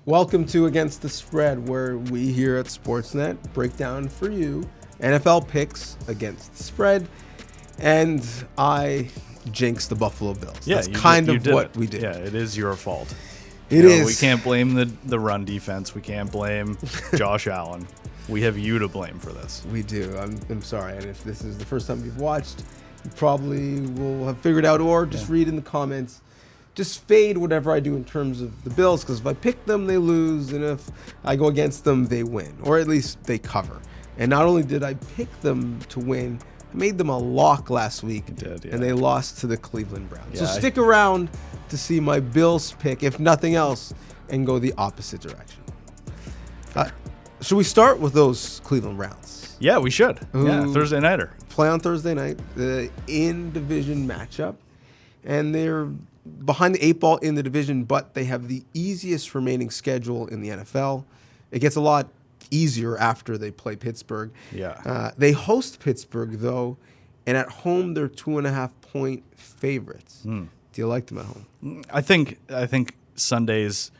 Welcome to Against the Spread, where we here at Sportsnet break down for you NFL picks against the spread, and I jinx the Buffalo Bills. Yeah, that's kind of what we do. Yeah, it is your fault. It is. We can't blame the run defense. We can't blame Josh Allen. We have you to blame for this. We do. I'm sorry, and if this is the first time you've watched, you probably will have figured out, or just read in the comments. Just fade whatever I do in terms of the Bills, because if I pick them, they lose, and if I go against them, they win, or at least they cover. And not only did I pick them to win, I made them a lock last week, and they lost to the Cleveland Browns. So stick around to see my Bills pick, if nothing else, and go the opposite direction. Should we start with those Cleveland Browns? Yeah, we should. Thursday nighter. Play on Thursday night, the in-division matchup, and they're behind the 8 ball in the division, but they have the easiest remaining schedule in the NFL. It gets a lot easier after they play Pittsburgh. They host Pittsburgh, though, and at home they're 2.5-point favorites. Do you like them at home? I think Sunday's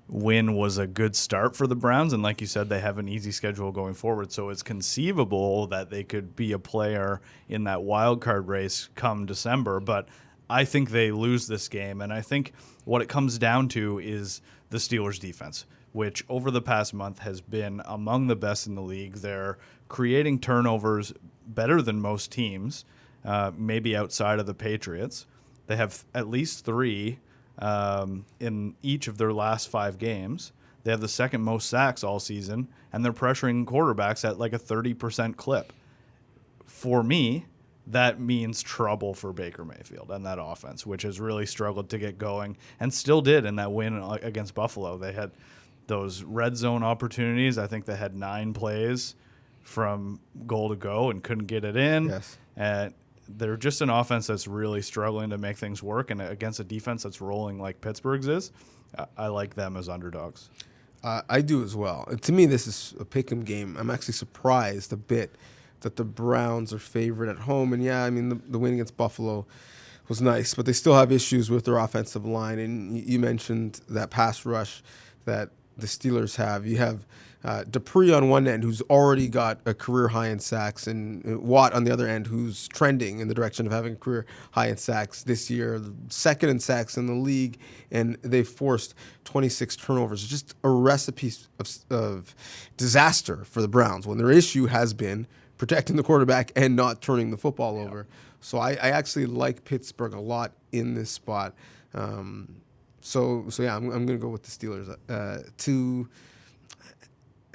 win was a good start for the Browns, and like you said, they have an easy schedule going forward, so it's conceivable that they could be a player in that wild card race come December, but I think they lose this game, and I think what it comes down to is the Steelers' defense, which over the past month has been among the best in the league. They're creating turnovers better than most teams, maybe outside of the Patriots. They have at least 3 in each of their last 5 games. They have the second most sacks all season, and they're pressuring quarterbacks at like a 30% clip. For me, that means trouble for Baker Mayfield and that offense, which has really struggled to get going and still did in that win against Buffalo. They had those red zone opportunities. I think they had 9 plays from goal to go and couldn't get it in. Yes. And they're just an offense that's really struggling to make things work. And against a defense that's rolling like Pittsburgh's is, I like them as underdogs. I do as well. To me, this is a pick'em game. I'm actually surprised a bit that the Browns are favored at home. And yeah, I mean, the win against Buffalo was nice, but they still have issues with their offensive line. And you mentioned that pass rush that the Steelers have. You have Dupree on one end, who's already got a career high in sacks, and Watt on the other end, who's trending in the direction of having a career high in sacks this year, second in sacks in the league, and they forced 26 turnovers. Just a recipe of disaster for the Browns when their issue has been protecting the quarterback and not turning the football over. So I actually like Pittsburgh a lot in this spot. So yeah, I'm going to go with the Steelers. The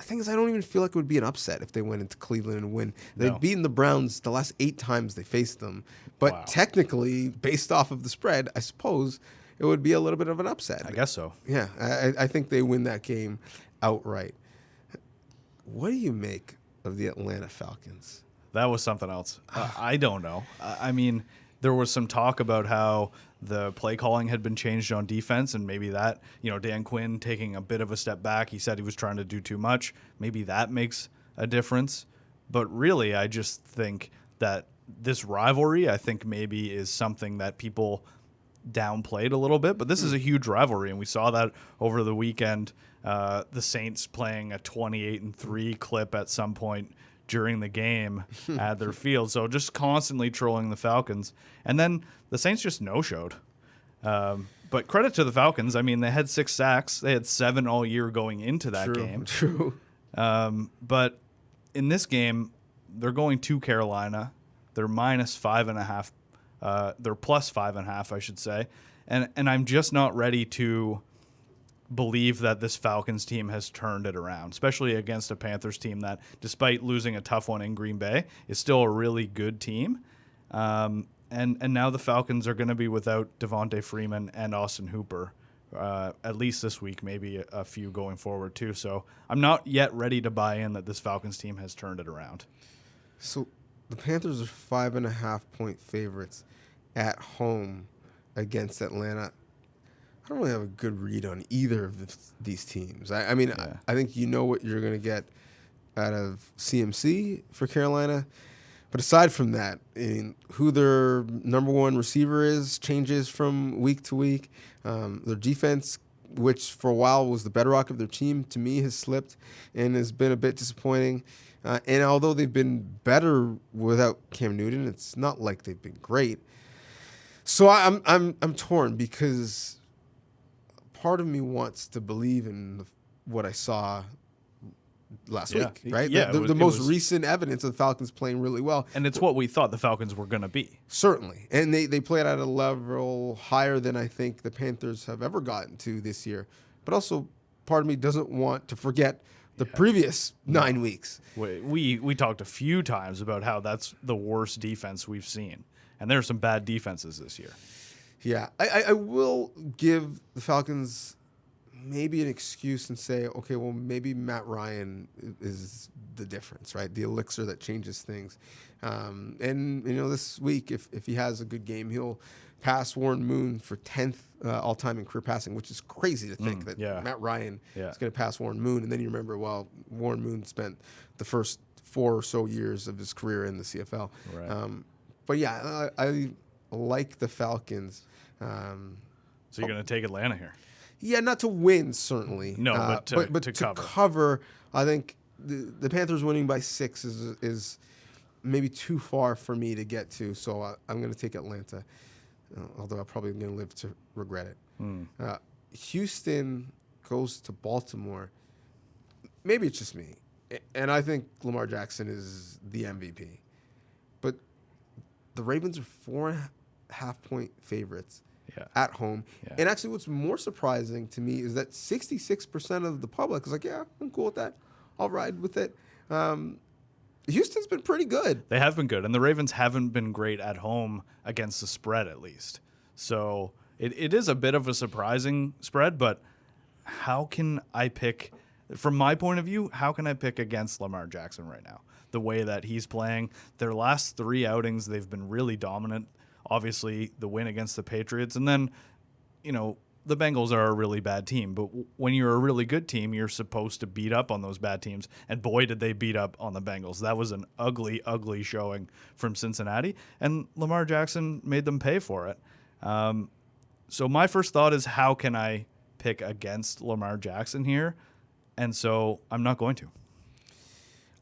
thing is, I don't even feel like it would be an upset if they went into Cleveland and win. They've beaten the Browns the last 8 times they faced them. But technically, based off of the spread, I suppose it would be a little bit of an upset. I guess so. Yeah, I think they win that game outright. What do you make of the Atlanta Falcons? That was something else. I don't know. I mean, there was some talk about how the play calling had been changed on defense, and maybe that, Dan Quinn taking a bit of a step back. He said he was trying to do too much. Maybe that makes a difference. But really, I just think that this rivalry, I think maybe is something that people downplayed a little bit. But this is a huge rivalry, and we saw that over the weekend. The Saints playing a 28-3 clip at some point during the game at their field. So just constantly trolling the Falcons. And then the Saints just no-showed. But credit to the Falcons. I mean, they had 6 sacks. They had 7 all year going into that game. True. But in this game, they're going to Carolina. They're minus 5.5. They're plus 5.5, I should say. And I'm just not ready to believe that this Falcons team has turned it around, especially against a Panthers team that, despite losing a tough one in Green Bay, is still a really good team. And now the Falcons are going to be without Devontae Freeman and Austin Hooper, at least this week, maybe a few going forward too. So I'm not yet ready to buy in that this Falcons team has turned it around. So the Panthers are 5.5-point favorites at home against Atlanta. I don't really have a good read on either of these teams. I think you know what you're going to get out of CMC for Carolina. But aside from that, who their number one receiver is changes from week to week. Their defense which for a while was the bedrock of their team, to me has slipped and has been a bit disappointing. And although they've been better without Cam Newton, it's not like they've been great. So I'm torn because part of me wants to believe in what I saw last week, right? Yeah, the most recent evidence of the Falcons playing really well. And it's what we thought the Falcons were going to be. Certainly. And they played at a level higher than I think the Panthers have ever gotten to this year. But also, part of me doesn't want to forget the previous 9 weeks. We talked a few times about how that's the worst defense we've seen. And there are some bad defenses this year. Yeah. I will give the Falcons maybe an excuse and say, okay, well, maybe Matt Ryan is the difference, right? The elixir that changes things. And, this week, if he has a good game, he'll pass Warren Moon for 10th all-time in career passing, which is crazy to think that Matt Ryan is going to pass Warren Moon. And then you remember, well, Warren Moon spent the first 4 or so years of his career in the CFL. Right. But, yeah, I like the Falcons. So you're going to take Atlanta here? Yeah, not to win, certainly. No, but to cover. I think the Panthers winning by 6 is maybe too far for me to get to, so I'm going to take Atlanta, although I'm probably going to live to regret it. Houston goes to Baltimore. Maybe it's just me, and I think Lamar Jackson is the MVP. But the Ravens are 4.5-point favorites. At home. Yeah. And actually what's more surprising to me is that 66% of the public is like, yeah, I'm cool with that. I'll ride with it. Houston's been pretty good. They have been good. And the Ravens haven't been great at home against the spread, at least. So it is a bit of a surprising spread, but how can I pick, from my point of view, how can I pick against Lamar Jackson right now? The way that he's playing. Their last 3 outings, they've been really dominant. Obviously, the win against the Patriots. And then, the Bengals are a really bad team. But when you're a really good team, you're supposed to beat up on those bad teams. And boy, did they beat up on the Bengals. That was an ugly, ugly showing from Cincinnati. And Lamar Jackson made them pay for it. So my first thought is, how can I pick against Lamar Jackson here? And so I'm not going to.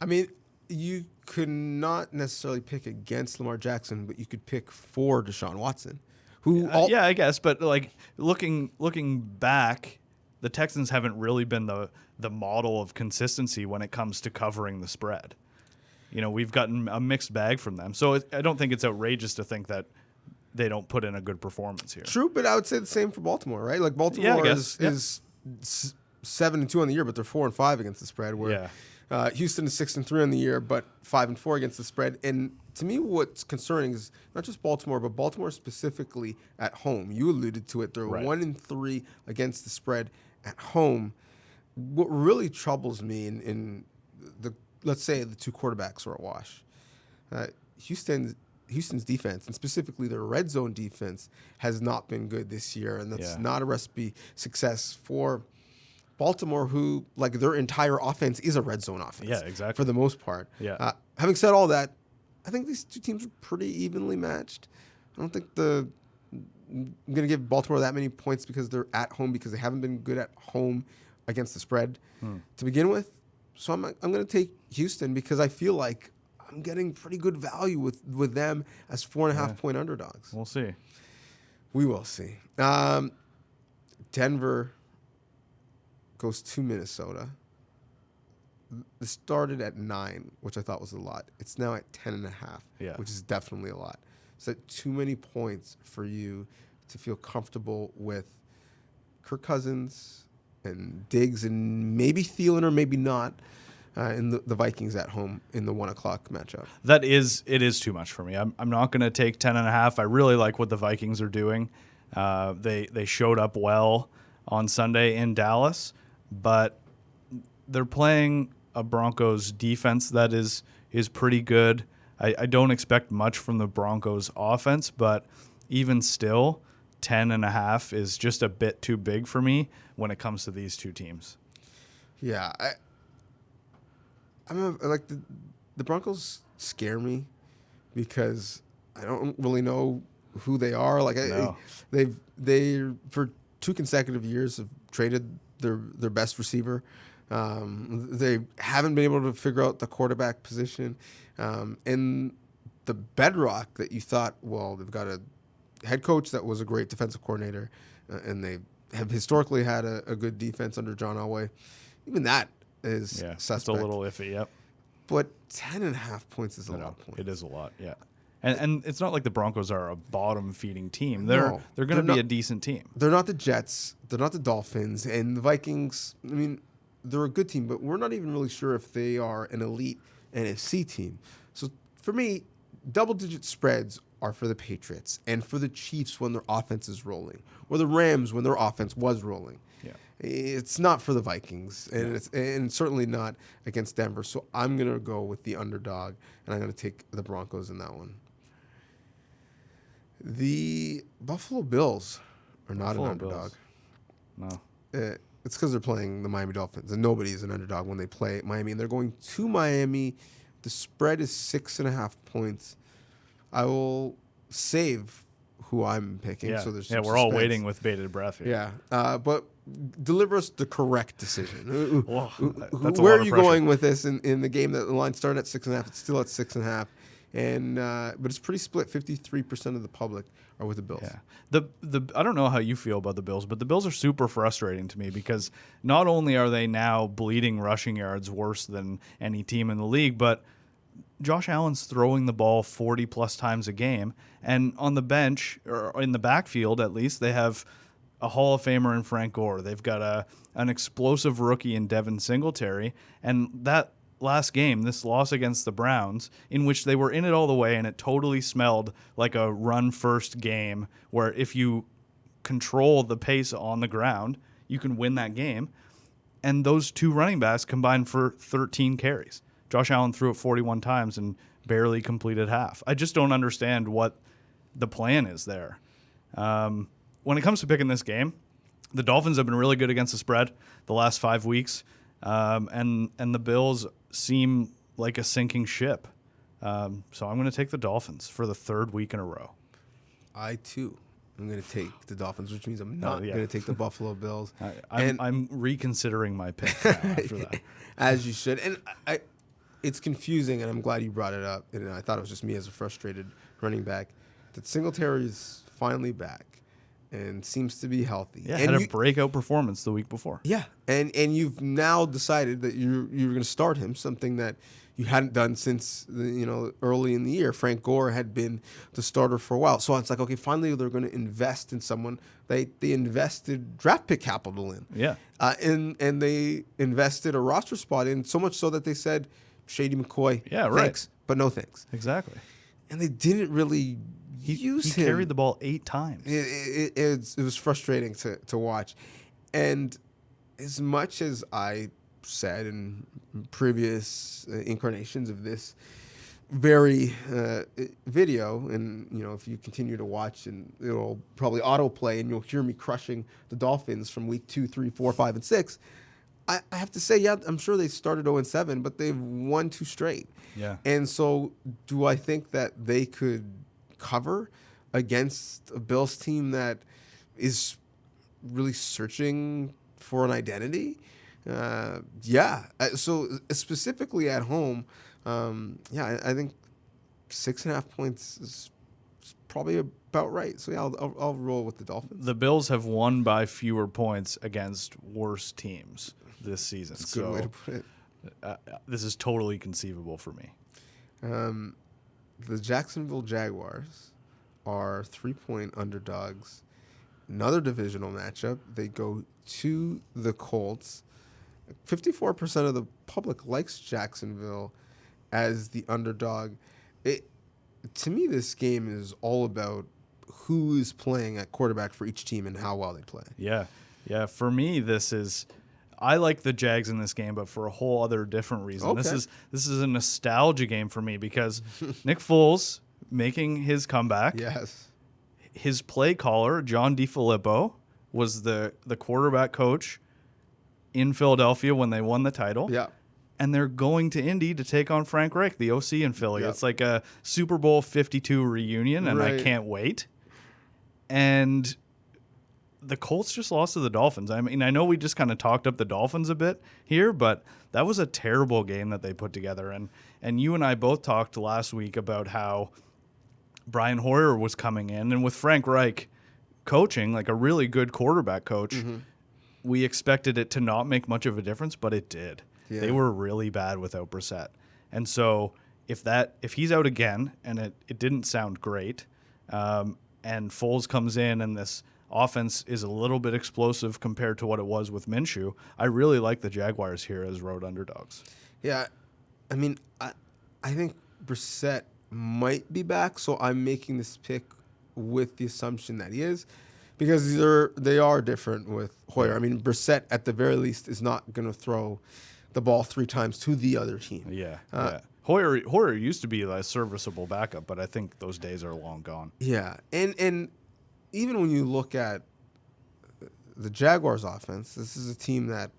I mean, you could not necessarily pick against Lamar Jackson, but you could pick for Deshaun Watson, who I guess. But like looking back, the Texans haven't really been the model of consistency when it comes to covering the spread. We've gotten a mixed bag from them, so I don't think it's outrageous to think that they don't put in a good performance here. True, but I would say the same for Baltimore, right? Like Baltimore is 7-2 on the year, but they're 4-5 against the spread. Where Houston is 6-3 on the year, but 5-4 against the spread. And to me, what's concerning is not just Baltimore, but Baltimore specifically at home. You alluded to it; they're 1-3 against the spread at home. What really troubles me in the, let's say, the 2 quarterbacks are a wash. Houston's defense, and specifically their red zone defense, has not been good this year, and that's not a recipe success for Baltimore, who, like, their entire offense is a red zone offense. Yeah, exactly. For the most part. Yeah. Having said all that, I think these 2 teams are pretty evenly matched. I don't think I'm going to give Baltimore that many points because they're at home, because they haven't been good at home against the spread to begin with. So I'm going to take Houston because I feel like I'm getting pretty good value with them as 4.5-point underdogs. We'll see. We will see. Denver goes to Minnesota. It started at 9, which I thought was a lot. It's now at 10.5, which is definitely a lot. So too many points for you to feel comfortable with Kirk Cousins and Diggs and maybe Thielen or maybe not in the Vikings at home in the 1 o'clock matchup. It is too much for me. I'm not going to take 10.5. I really like what the Vikings are doing. They showed up well on Sunday in Dallas, but they're playing a Broncos defense that is pretty good. I don't expect much from the Broncos offense, but even still, 10.5 is just a bit too big for me when it comes to these 2 teams. Yeah, like the Broncos scare me because I don't really know who they are. Like No. they for 2 consecutive years have traded their best receiver. They haven't been able to figure out the quarterback position. And the bedrock that you thought, well, they've got a head coach that was a great defensive coordinator, and they have historically had a good defense under John Elway. Even that is suspect. It's a little iffy, yep. But 10.5 points is a lot of points. It is a lot, yeah. And it's not like the Broncos are a bottom-feeding team. They're going to be a decent team. They're not the Jets. They're not the Dolphins. And the Vikings, I mean, they're a good team, but we're not even really sure if they are an elite NFC team. So for me, double-digit spreads are for the Patriots and for the Chiefs when their offense is rolling, or the Rams when their offense was rolling. Yeah. It's not for the Vikings, and it's certainly not against Denver. So I'm going to go with the underdog, and I'm going to take the Broncos in that one. The Buffalo Bills are not an underdog. No. It's because they're playing the Miami Dolphins, and nobody's an underdog when they play Miami. And they're going to Miami. The spread is 6.5 points. I will save who I'm picking. Yeah, So there's we're all waiting with bated breath here. Yeah, but deliver us the correct decision. That's Where are you going with this in the game that the line started at 6.5? It's still at 6.5. And but it's pretty split. 53% of the public are with the Bills. Yeah. I don't know how you feel about the Bills, but the Bills are super frustrating to me because not only are they now bleeding rushing yards worse than any team in the league, but Josh Allen's throwing the ball 40-plus times a game. And on the bench, or in the backfield at least, they have a Hall of Famer in Frank Gore. They've got an explosive rookie in Devin Singletary. And that last game, this loss against the Browns, in which they were in it all the way and it totally smelled like a run-first game where if you control the pace on the ground, you can win that game. And those two running backs combined for 13 carries. Josh Allen threw it 41 times and barely completed half. I just don't understand what the plan is there. When it comes to picking this game, the Dolphins have been really good against the spread the last 5 weeks, and the Bills seem like a sinking ship. So I'm going to take the Dolphins for the 3rd week in a row. I, too, am going to take the Dolphins, which means I'm not going to take the Buffalo Bills. I'm reconsidering my pick now after that. As you should. And it's confusing, and I'm glad you brought it up. And I thought it was just me as a frustrated running back. That Singletary is finally back and seems to be healthy. Yeah, had a breakout performance the week before. Yeah, and you've now decided that you're going to start him, something that you hadn't done since early in the year. Frank Gore had been the starter for a while, so it's like, okay, finally they're going to invest in someone they invested draft pick capital in. Yeah, and they invested a roster spot in, so much so that they said, Shady McCoy, thanks, but no thanks. Exactly. And they didn't really use him. He carried the ball 8 times. It was frustrating to watch. And as much as I said in previous incarnations of this very video, and if you continue to watch, and it'll probably autoplay, and you'll hear me crushing the Dolphins from week 2, 3, 4, 5, and 6. I have to say, yeah, I'm sure they started 0-7, but they've won 2 straight. Yeah. And so, do I think that they could cover against a Bills team that is really searching for an identity? Yeah. So specifically at home, I think 6.5 points is probably about right. So yeah, I'll roll with the Dolphins. The Bills have won by fewer points against worse teams this season. That's a good way to put it. This is totally conceivable for me. The Jacksonville Jaguars are 3-point underdogs. Another divisional matchup. They go to the Colts. 54% of the public likes Jacksonville as the underdog. To me, this game is all about who is playing at quarterback for each team and how well they play. Yeah. For me, I like the Jags in this game, but for a whole other different reason. Okay. This is a nostalgia game for me because Nick Foles making his comeback. Yes. His play caller, John DeFilippo, was the quarterback coach in Philadelphia when they won the title. Yeah. And they're going to Indy to take on Frank Reich, the OC in Philly. Yep. It's like a Super Bowl 52 reunion, and right. I can't wait. And the Colts just lost to the Dolphins. I mean, I know we just kind of talked up the Dolphins a bit here, but that was a terrible game that they put together. And you and I both talked last week about how Brian Hoyer was coming in, and with Frank Reich coaching, like a really good quarterback coach, we expected it to not make much of a difference, but it did. Yeah. They were really bad without Brissett. And so if he's out again, and it didn't sound great, and Foles comes in and this offense is a little bit explosive compared to what it was with Minshew, I really like the Jaguars here as road underdogs. Yeah, I mean, I think Brissett might be back, so I'm making this pick with the assumption that he is, because they are different with Hoyer. I mean, Brissett at the very least is not going to throw the ball 3 times to the other team. Yeah. Hoyer used to be a serviceable backup, but I think those days are long gone. Yeah, and even when you look at the Jaguars' offense, this is a team that,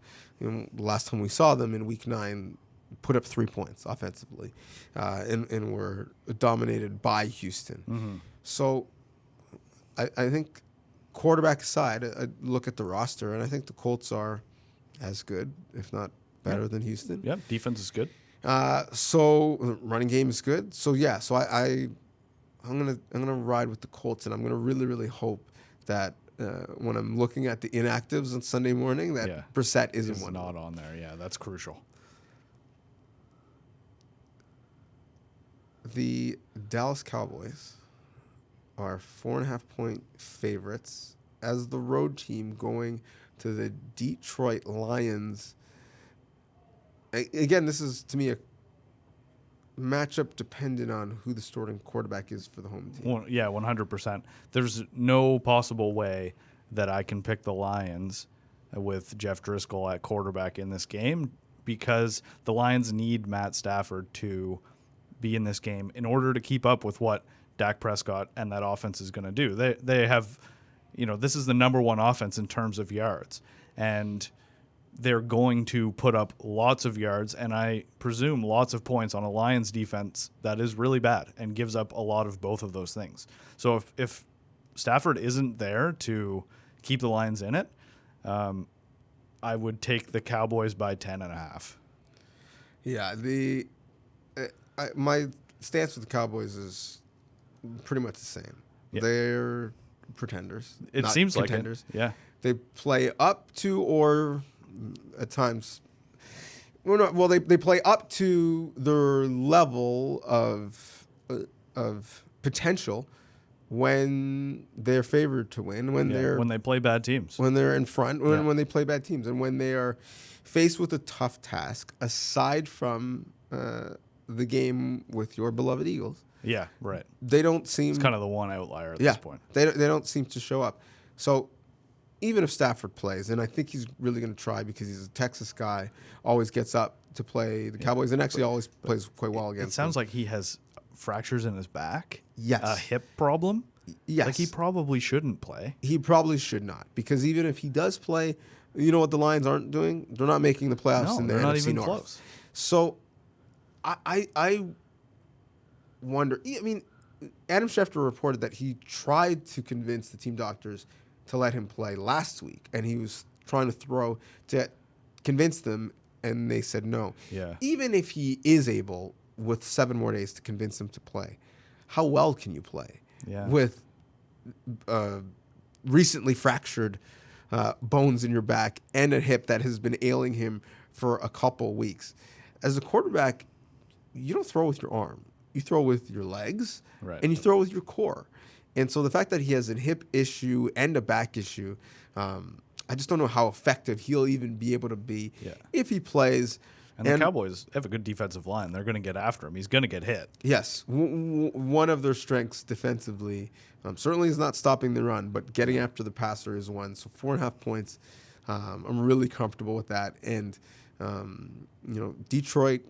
the last time we saw them in Week 9, put up 3 points offensively, and were dominated by Houston. Mm-hmm. So I think, quarterback aside, I look at the roster, and I think the Colts are as good, if not better, than Houston. Yeah, defense is good. So the running game is good. So yeah, so I'm gonna ride with the Colts, and I'm gonna really, really hope that when I'm looking at the inactives on Sunday morning, that Brissett isn't one. Not on there. Yeah, that's crucial. The Dallas Cowboys are 4.5-point favorites as the road team going to the Detroit Lions. Again, this is, to me, a matchup dependent on who the starting quarterback is for the home team. Well, yeah, 100%. There's no possible way that I can pick the Lions with Jeff Driscoll at quarterback in this game, because the Lions need Matt Stafford to be in this game in order to keep up with what Dak Prescott and that offense is going to do. They have, this is the number one offense in terms of yards, and they're going to put up lots of yards and I presume lots of points on a Lions defense that is really bad and gives up a lot of both of those things. So if Stafford isn't there to keep the Lions in it, I would take the Cowboys by 10.5. Yeah, my stance with the Cowboys is pretty much the same. Yep. They're pretenders. It seems contenders. Like it. Yeah. They play up to, or at times, they play up to their level of potential when they're favored to win, when they play bad teams, when they're in front, when they play bad teams, and when they are faced with a tough task aside from the game with your beloved Eagles. Yeah, right. They don't seem... It's kind of the one outlier at this point. They don't seem to show up. So even if Stafford plays, and I think he's really going to try because he's a Texas guy, always gets up to play the Cowboys, and actually always plays quite well against them. It sounds like he has fractures in his back. Yes. A hip problem. Yes. Like he probably shouldn't play. He probably should not, because even if he does play, you know what the Lions aren't doing? They're not making the playoffs in the they're not NFC even North. Close. So I wonder. I mean, Adam Schefter reported that he tried to convince the team doctors to let him play last week, and he was trying to convince them, and they said no. Yeah. Even if he is able, with 7 more days, to convince him to play, how well can you play with recently fractured bones in your back and a hip that has been ailing him for a couple weeks? As a quarterback, you don't throw with your arm. You throw with your legs, and you throw with your core. And so the fact that he has a hip issue and a back issue, I just don't know how effective he'll even be able to be if he plays. And the Cowboys have a good defensive line. They're going to get after him. He's going to get hit. Yes. One of their strengths defensively certainly is not stopping the run, but getting after the passer is one. So 4.5 points. I'm really comfortable with that. And, Detroit,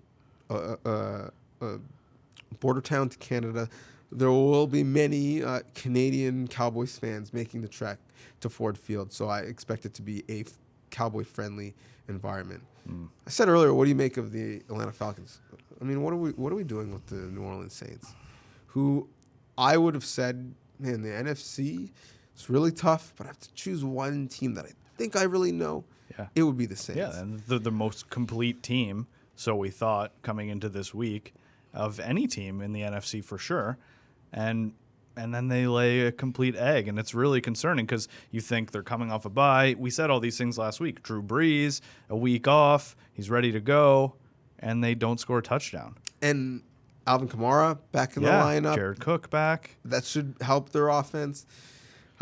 border town to Canada, there will be many Canadian Cowboys fans making the trek to Ford Field. So I expect it to be a Cowboy-friendly environment. I said earlier, what do you make of the Atlanta Falcons? I mean, what are we doing with the New Orleans Saints, who I would have said, man, the NFC It's really tough, but I have to choose one team that I think I really know. Yeah. It would be the Saints. Yeah, and the most complete team, so we thought, coming into this week, of any team in the NFC for sure. And then they lay a complete egg, and it's really concerning because you think they're coming off a bye. We said all these things last week. Drew Brees, a week off, he's ready to go, and they don't score a touchdown. And Alvin Kamara back in the lineup. Jared Cook back. That should help their offense.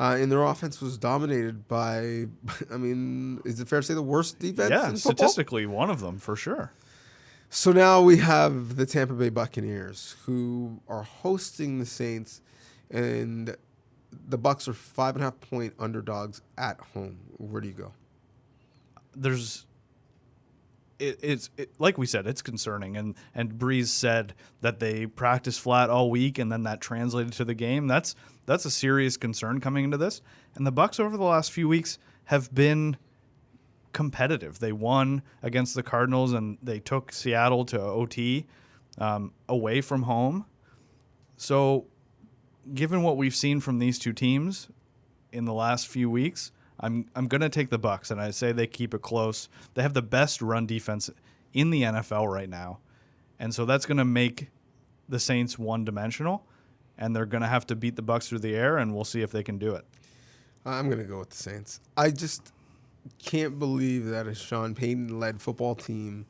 And their offense was dominated by, I mean, is it fair to say the worst defense in football? Statistically, one of them for sure. So now we have the Tampa Bay Buccaneers, who are hosting the Saints, and the Bucs are 5.5-point underdogs at home. Where do you go? It's like we said, it's concerning, and Breeze said that they practiced flat all week, and then that translated to the game. That's a serious concern coming into this. And the Bucs over the last few weeks have been competitive. They won against the Cardinals, and they took Seattle to OT away from home. So, given what we've seen from these two teams in the last few weeks, I'm going to take the Bucs, and I say they keep it close. They have the best run defense in the NFL right now, and so that's going to make the Saints one-dimensional, and they're going to have to beat the Bucs through the air, and we'll see if they can do it. I'm going to go with the Saints. I just can't believe that a Sean Payton-led football team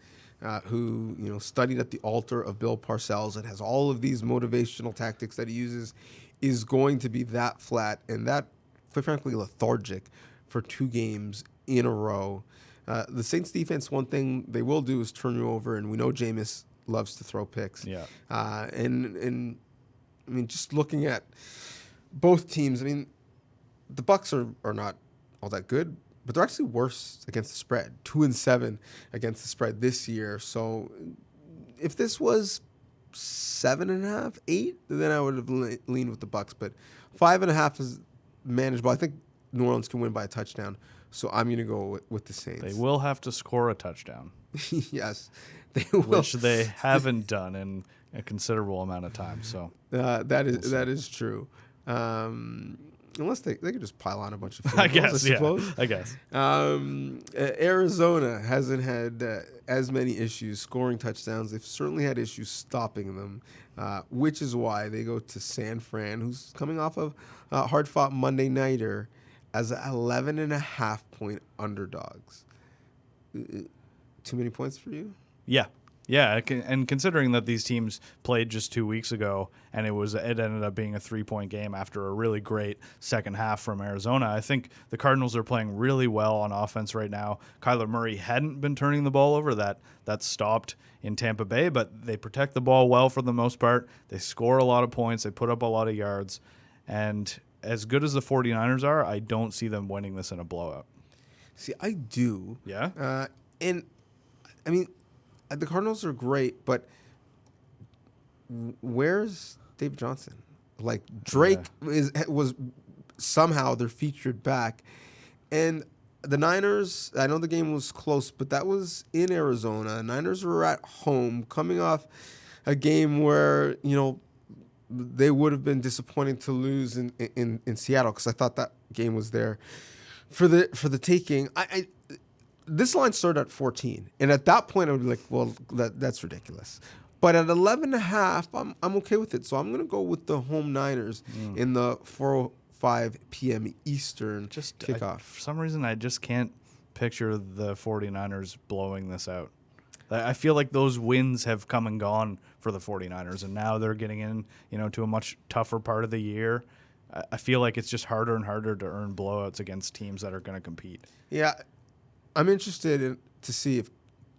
who studied at the altar of Bill Parcells and has all of these motivational tactics that he uses is going to be that flat and that, quite frankly, lethargic for 2 games in a row. The Saints defense, one thing they will do is turn you over, and we know Jameis loves to throw picks. Yeah. And I mean, just looking at both teams, I mean, the Bucs are not all that good, but they're actually worse against the spread. 2-7 against the spread this year. So if this was 7.5, 8, then I would have leaned with the Bucs. But 5.5 is manageable. I think New Orleans can win by a touchdown. So I'm going to go with the Saints. They will have to score a touchdown. Yes, they will. Which they haven't done in a considerable amount of time. So that is true. Unless they could just pile on a bunch of field goals, I suppose. I guess. Arizona hasn't had as many issues scoring touchdowns. They've certainly had issues stopping them, which is why they go to San Fran, who's coming off of a hard-fought Monday nighter, as 11.5-point underdogs. Too many points for you? Yeah. Yeah, and considering that these teams played just 2 weeks ago, and it ended up being a 3-point game after a really great second half from Arizona, I think the Cardinals are playing really well on offense right now. Kyler Murray hadn't been turning the ball over. That stopped in Tampa Bay, but they protect the ball well for the most part. They score a lot of points. They put up a lot of yards. And as good as the 49ers are, I don't see them winning this in a blowout. See, I do. Yeah? And, I mean, the Cardinals are great, but where's David Johnson? Like, Drake was somehow their featured back. And the Niners, I know the game was close, but that was in Arizona. Niners were at home coming off a game where, they would have been disappointing to lose in Seattle, because I thought that game was there for the taking. This line started at 14, and at that point I would be like, well, that's ridiculous. But at 11.5, I'm okay with it. So I'm going to go with the home Niners in the 4:05 p.m. Eastern kickoff. For some reason, I just can't picture the 49ers blowing this out. I feel like those wins have come and gone for the 49ers, and now they're getting in, to a much tougher part of the year. I feel like it's just harder and harder to earn blowouts against teams that are going to compete. Yeah, I'm interested to see if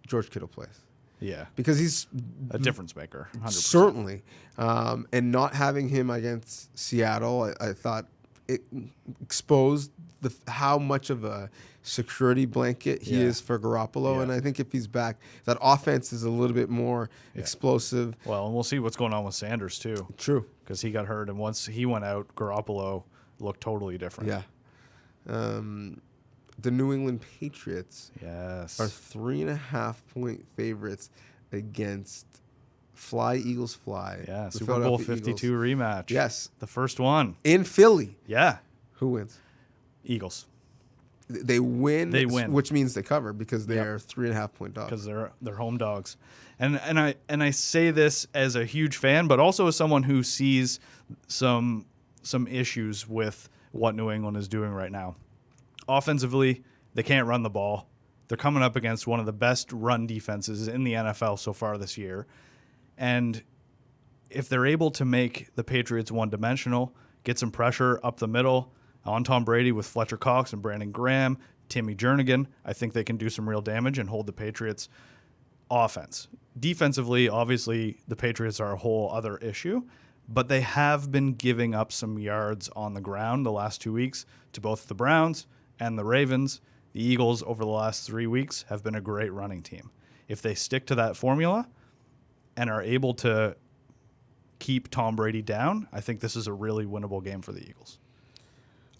George Kittle plays. Yeah. Because he's a difference maker, 100%. Certainly. And not having him against Seattle, I thought it exposed how much of a security blanket he is for Garoppolo. Yeah. And I think if he's back, that offense is a little bit more explosive. Well, and we'll see what's going on with Sanders, too. True. Because he got hurt, and once he went out, Garoppolo looked totally different. Yeah. The New England Patriots are 3.5-point favorites against Fly, Eagles Fly. Yeah, Super Bowl 52 rematch. Yes. The first one. In Philly. Yeah. Who wins? Eagles. They win. They win. Which means they cover because they Yep. are 3.5-point dogs. Because they're home dogs, and I say this as a huge fan, but also as someone who sees some issues with what New England is doing right now. Offensively, they can't run the ball. They're coming up against one of the best run defenses in the NFL so far this year, and if they're able to make the Patriots one-dimensional, get some pressure up the middle on Tom Brady with Fletcher Cox and Brandon Graham, Timmy Jernigan, I think they can do some real damage and hold the Patriots' offense. Defensively, obviously, the Patriots are a whole other issue, but they have been giving up some yards on the ground the last 2 weeks to both the Browns and the Ravens. The Eagles, over the last 3 weeks, have been a great running team. If they stick to that formula and are able to keep Tom Brady down, I think this is a really winnable game for the Eagles.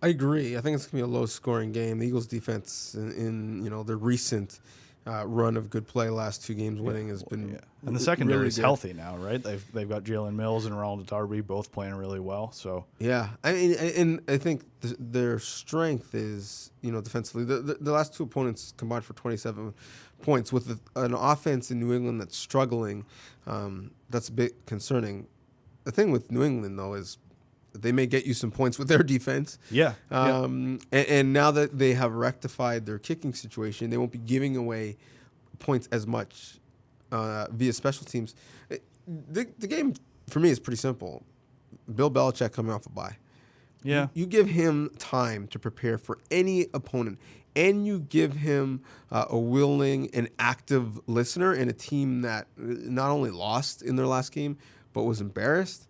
I agree. I think it's going to be a low-scoring game. The Eagles' defense in their recent run of good play, last 2 games winning, has been and the secondary really is good. healthy now, right? They've got Jalen Mills and Ronald Darby both playing really well. So yeah, I mean, and I think their strength is defensively. The last 2 opponents combined for 27 points with an offense in New England that's struggling. That's a bit concerning. The thing with New England though is they may get you some points with their defense. Yeah. And now that they have rectified their kicking situation, they won't be giving away points as much via special teams. The game, for me, is pretty simple. Bill Belichick coming off a bye. Yeah. You give him time to prepare for any opponent, and you give him a willing and active listener in a team that not only lost in their last game, but was embarrassed.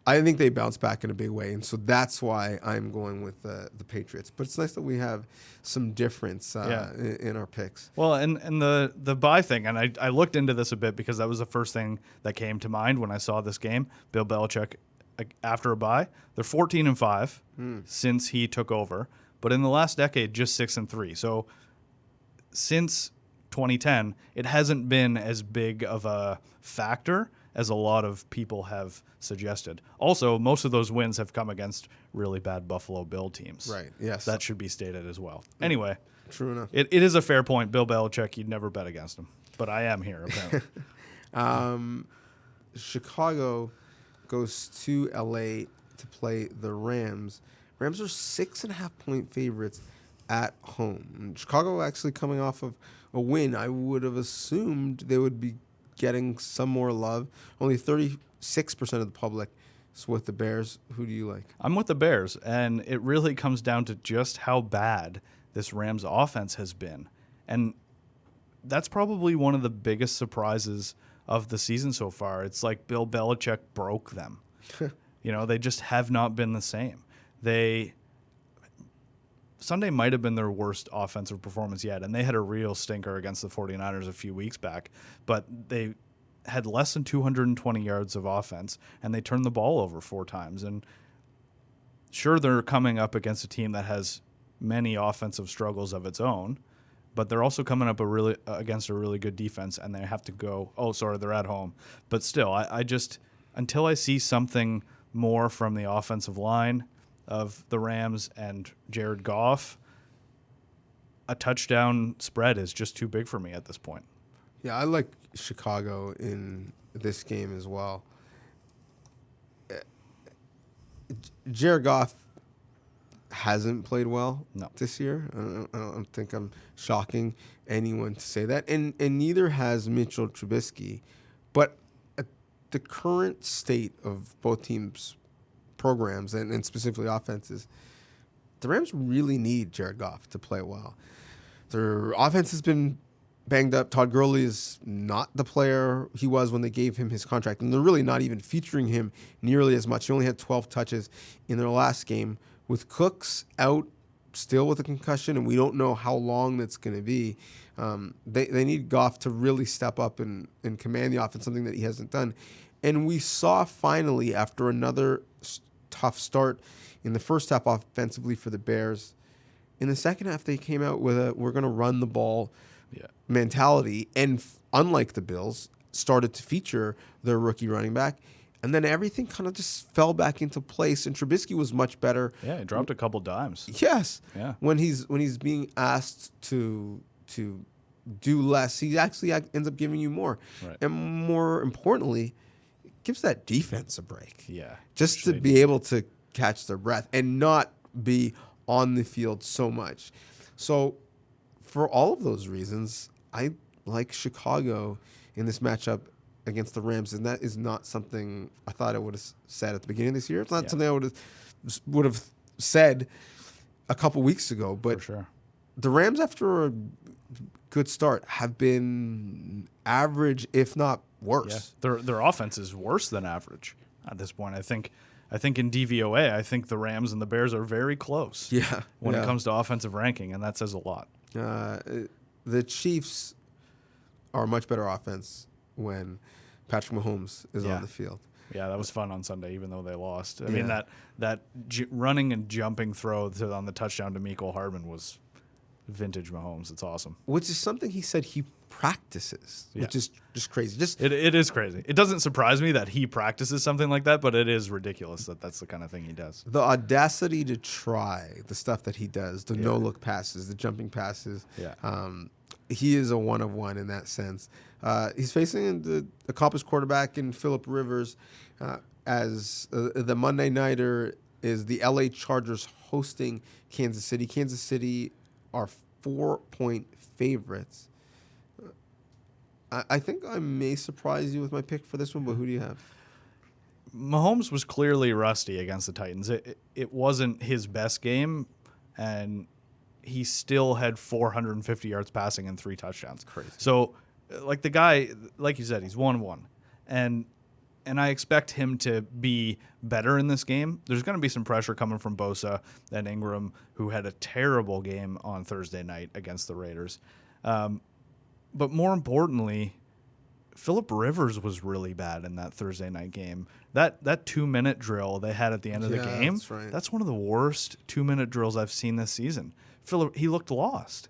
I think they bounce back in a big way, and so that's why I'm going with the Patriots. But it's nice that we have some difference in our picks. Well, and the bye thing, and I looked into this a bit because that was the first thing that came to mind when I saw this game. Bill Belichick, after a bye, they're 14-5 since he took over, but in the last decade, just 6-3. So since 2010, it hasn't been as big of a factor as a lot of people have suggested. Also, most of those wins have come against really bad Buffalo Bill teams. Right, yes. That should be stated as well. Anyway, True enough. it is a fair point. Bill Belichick, you'd never bet against him. But I am here, apparently. Chicago goes to L.A. to play the Rams. Rams are 6.5-point favorites at home. And Chicago actually coming off of a win. I would have assumed they would be getting some more love. Only 36% of the public is with the Bears. Who do you like? I'm with the Bears, and it really comes down to just how bad this Rams offense has been. And that's probably one of the biggest surprises of the season so far. It's like Bill Belichick broke them. They just have not been the same. Sunday might have been their worst offensive performance yet, and they had a real stinker against the 49ers a few weeks back, but they had less than 220 yards of offense, and they turned the ball over 4 times. And sure, they're coming up against a team that has many offensive struggles of its own, but they're also coming up against a really good defense, and they have to go, they're at home. But still, I just, until I see something more from the offensive line of the Rams and Jared Goff, a touchdown spread is just too big for me at this point. Yeah, I like Chicago in this game as well. Jared Goff hasn't played well this year. I don't think I'm shocking anyone to say that. And neither has Mitchell Trubisky. But at the current state of both teams' programs and specifically offenses, the Rams really need Jared Goff to play well. Their offense has been banged up. Todd Gurley is not the player he was when they gave him his contract, and they're really not even featuring him nearly as much. He only had 12 touches in their last game. With Cooks out still with a concussion, and we don't know how long that's going to be, they need Goff to really step up and command the offense, something that he hasn't done. And we saw finally, after another tough start in the first half offensively for the Bears, in the second half they came out with a we're going to run the ball mentality, and unlike the Bills, started to feature their rookie running back. And then everything kind of just fell back into place, and Trubisky was much better. Yeah, he dropped a couple dimes. Yes. Yeah. When he's being asked to do less, he actually ends up giving you more. Right. And more importantly, it gives that defense a break. Yeah. Just to be able to catch their breath and not be on the field so much. So for all of those reasons, I like Chicago in this matchup against the Rams, and that is not something I thought I would have said at the beginning of this year. It's not something I would have said a couple weeks ago. But For sure. the Rams, after a good start, have been average, if not worse. Yeah. Their offense is worse than average at this point. I think in DVOA, I think the Rams and the Bears are very close. Yeah. When it comes to offensive ranking, and that says a lot. The Chiefs are a much better offense when Patrick Mahomes is on the field. Yeah, that was fun on Sunday, even though they lost. I mean, that running and jumping throw on the touchdown to Mecole Hardman was vintage Mahomes. It's awesome. Which is something he said he practices, which is just crazy. It is crazy. It doesn't surprise me that he practices something like that, but it is ridiculous that that's the kind of thing he does. The audacity to try the stuff that he does, the no-look passes, the jumping passes. Yeah. He is a one-of-one in that sense. He's facing the accomplished quarterback in Phillip Rivers, as the Monday Nighter is the LA Chargers hosting Kansas City. Kansas City are 4-point favorites. I think I may surprise you with my pick for this one, but who do you have? Mahomes was clearly rusty against the Titans. It wasn't his best game, and he still had 450 yards passing and 3 touchdowns. Crazy. So, like the guy, like you said, he's 1-1. And I expect him to be better in this game. There's going to be some pressure coming from Bosa and Ingram, who had a terrible game on Thursday night against the Raiders. But more importantly, Phillip Rivers was really bad in that Thursday night game. That 2-minute drill they had at the end of the game, that's right. That's one of the worst 2-minute drills I've seen this season. He looked lost.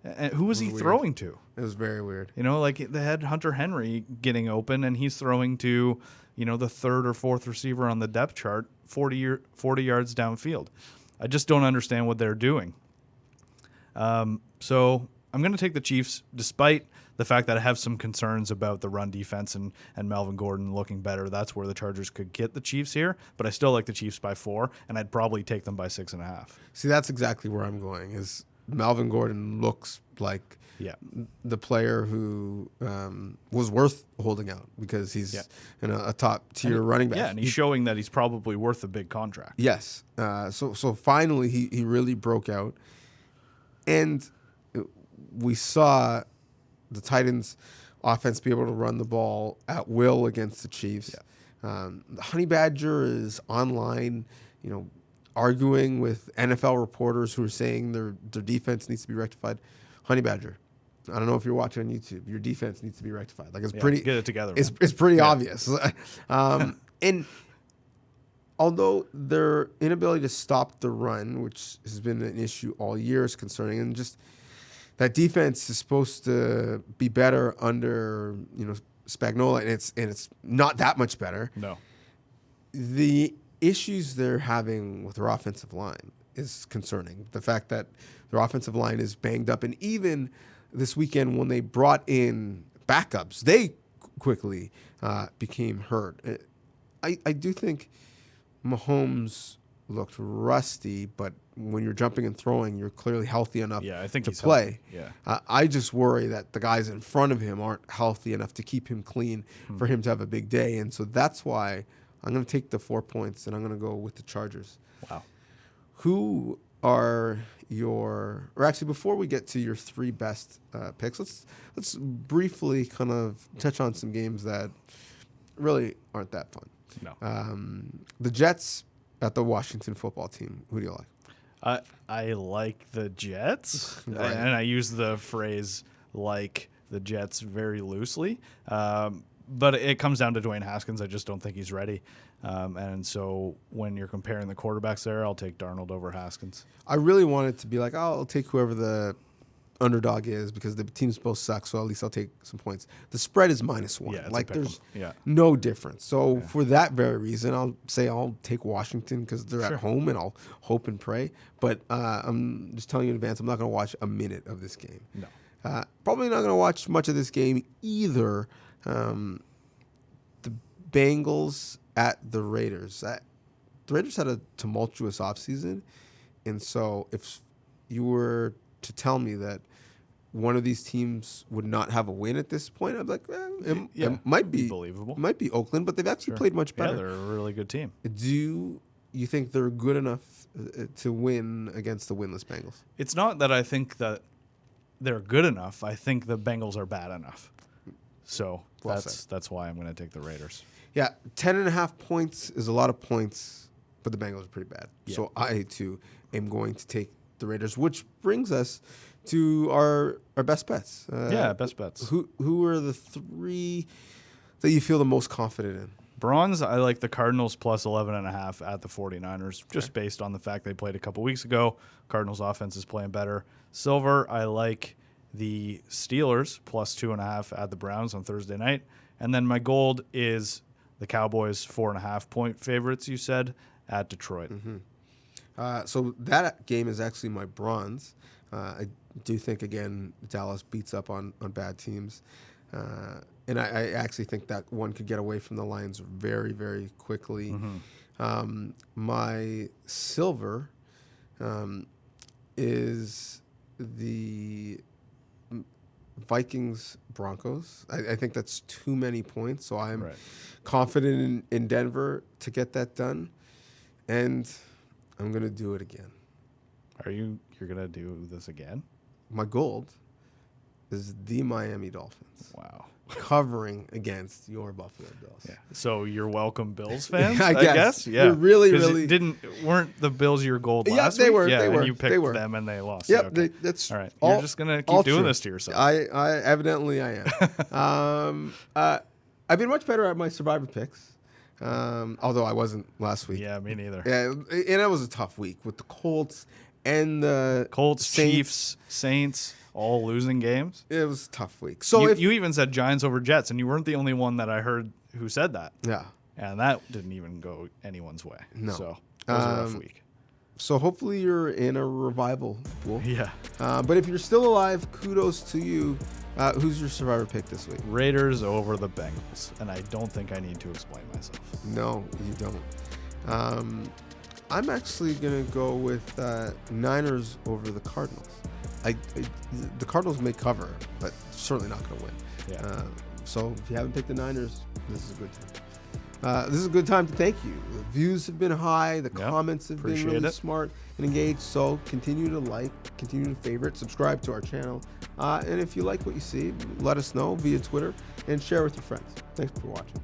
And who was he throwing to? It was very weird. You know, like they had Hunter Henry getting open, and he's throwing to, the third or fourth receiver on the depth chart, 40 yards downfield. I just don't understand what they're doing. So I'm going to take the Chiefs, despite the fact that I have some concerns about the run defense and Melvin Gordon looking better. That's where the Chargers could get the Chiefs here, but I still like the Chiefs by 4, and I'd probably take them by 6.5. See, that's exactly where I'm going. Is Melvin Gordon looks like the player who was worth holding out because he's a top-tier running back. Yeah, and he's showing that he's probably worth a big contract. Yes. So finally he really broke out. And we saw the Titans' offense be able to run the ball at will against the Chiefs. Yeah. The Honey Badger is online, arguing with NFL reporters who are saying their defense needs to be rectified. Honey Badger, I don't know if you're watching on YouTube. Your defense needs to be rectified. Like, it's pretty. Get it together. It's pretty obvious. And although their inability to stop the run, which has been an issue all year, is concerning, and just that defense is supposed to be better under Spagnuolo, and it's not that much better. No. The issues they're having with their offensive line is concerning. The fact that their offensive line is banged up, and even this weekend when they brought in backups, they quickly became hurt. I do think Mahomes looked rusty, but when you're jumping and throwing, you're clearly healthy enough to play. Healthy. I just worry that the guys in front of him aren't healthy enough to keep him clean for him to have a big day, and so that's why I'm going to take the 4 points, and I'm going to go with the Chargers. Wow. Who are before we get to your 3 best picks, let's briefly kind of touch on some games that really aren't that fun. No. The Jets at the Washington football team. Who do you like? I like the Jets, Right. and I use the phrase "like the Jets" very loosely. But it comes down to Dwayne Haskins. I just don't think he's ready. And so when you're comparing the quarterbacks there, I'll take Darnold over Haskins. I really wanted to be like, I'll take whoever the underdog is because the teams both suck, so at least I'll take some points. The spread is -1. Yeah, it's like a pick 'em. there's Yeah. no difference. So for that very reason, I'll take Washington because they're at home, and I'll hope and pray. But I'm just telling you in advance, I'm not going to watch a minute of this game. No. Probably not going to watch much of this game either. The Bengals at the Raiders. The Raiders had a tumultuous offseason, and so if you were to tell me that one of these teams would not have a win at this point, I'd be like, it might be believable. Might be Oakland, but they've actually played much better. Yeah, they're a really good team. Do you think they're good enough to win against the winless Bengals? It's not that I think that they're good enough. I think the Bengals are bad enough. So that's why I'm going to take the Raiders. Yeah, 10.5 points is a lot of points, but the Bengals are pretty bad. Yeah. So I, too, am going to take the Raiders, which brings us to our best bets. Best bets. Who are the three that you feel the most confident in? Bronze, I like the Cardinals plus 11.5 at the 49ers, just based on the fact they played a couple weeks ago. Cardinals offense is playing better. Silver, I like the Steelers plus 2.5 at the Browns on Thursday night. And then my gold is the Cowboys 4.5 point favorites, you said, at Detroit. Mm-hmm. So that game is actually my bronze. I do think, again, Dallas beats up on bad teams. And I actually think that one could get away from the Lions very, very quickly. My silver is the Vikings Broncos. I think that's too many points, so I'm confident in Denver to get that done. And I'm going to do it again. You're going to do this again? My gold is the Miami Dolphins. Wow. Covering against your Buffalo Bills. Yeah. So you're welcome Bills fans, I guess. Yeah. You're really Weren't the Bills your gold last week? They were. And you picked them and they lost. Yep. Okay. That's all right. You're just going to keep doing this to yourself. I evidently I am. I've been much better at my survivor picks. Although I wasn't last week. Yeah, me neither. Yeah, and it was a tough week with the Colts and the Chiefs, Saints, all losing games. It was a tough week. So you even said Giants over Jets, and you weren't the only one that I heard who said that. Yeah. And that didn't even go anyone's way. No. So it was a rough week. So hopefully you're in a revival pool. Yeah. But if you're still alive, kudos to you. Who's your survivor pick this week? Raiders over the Bengals, and I don't think I need to explain myself. No, you don't. I'm actually going to go with Niners over the Cardinals. The Cardinals may cover, but certainly not going to win. Yeah. So if you haven't picked the Niners, this is a good time. This is a good time to thank you. The views have been high. The comments have been really smart and engaged. So continue to like, continue to favorite, subscribe to our channel. And if you like what you see, let us know via Twitter and share with your friends. Thanks for watching.